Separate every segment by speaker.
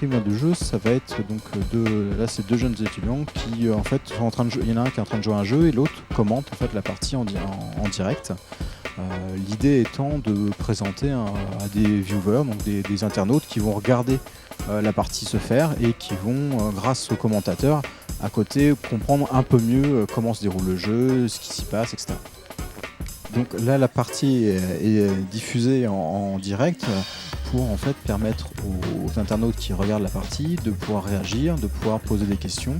Speaker 1: compris moi du jeu, ça va être donc là c'est deux jeunes étudiants qui en fait sont en train de jouer. Il y en a un qui est en train de jouer à un jeu et l'autre commente en fait la partie en direct. L'idée étant de présenter à des viewers, donc des internautes qui vont regarder la partie se faire et qui vont, grâce aux commentateurs à côté, comprendre un peu mieux comment se déroule le jeu, ce qui s'y passe, etc. Donc là, la partie est diffusée en direct pour en fait permettre aux internautes qui regardent la partie de pouvoir réagir, de pouvoir poser des questions.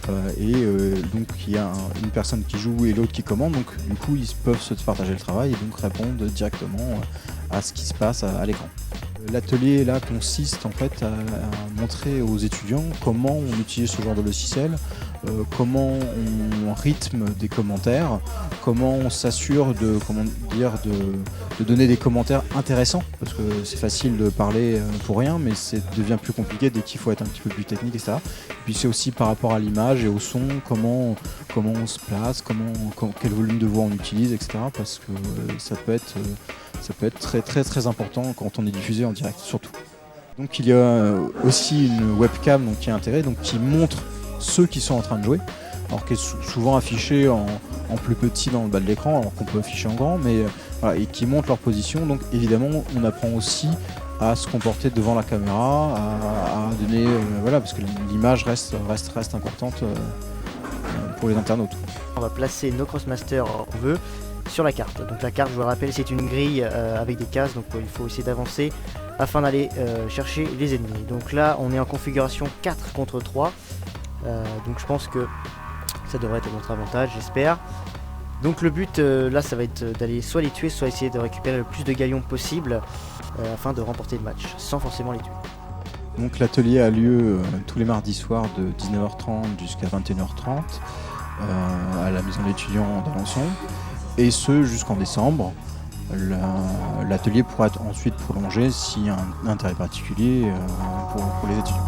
Speaker 1: Donc il y a une personne qui joue et l'autre qui commande, donc du coup ils peuvent se partager le travail et donc répondre directement à ce qui se passe à l'écran. L'atelier là consiste en fait à montrer aux étudiants comment on utilise ce genre de logiciel, comment on rythme des commentaires, comment on s'assure de donner des commentaires intéressants, parce que c'est facile de parler pour rien, mais ça devient plus compliqué dès qu'il faut être un petit peu plus technique, etc. Et puis c'est aussi par rapport à l'image et au son, comment on se place, quel volume de voix on utilise, etc. Parce que ça peut être très très très important quand on est diffusé en direct, surtout. Donc il y a aussi une webcam qui est intégrée, donc qui montre ceux qui sont en train de jouer, alors qui est souvent affiché en plus petit dans le bas de l'écran, alors qu'on peut afficher en grand, mais voilà, et qui montre leur position. Donc évidemment on apprend aussi à se comporter devant la caméra, à donner voilà, parce que l'image reste importante pour les internautes.
Speaker 2: On va placer nos Crossmasters qu'on veut sur la carte. Donc la carte, je vous le rappelle, c'est une grille avec des cases, donc il faut essayer d'avancer afin d'aller chercher les ennemis. Donc là on est en configuration 4 contre 3, donc je pense que ça devrait être à notre avantage, j'espère. Donc le but là ça va être d'aller soit les tuer, soit essayer de récupérer le plus de galions possible afin de remporter le match, sans forcément les tuer.
Speaker 1: Donc l'atelier a lieu tous les mardis soirs de 19h30 jusqu'à 21h30 à la maison d'étudiants d'Alençon, et ce jusqu'en décembre. L'atelier pourra être ensuite prolongé s'il y a un intérêt particulier pour les étudiants.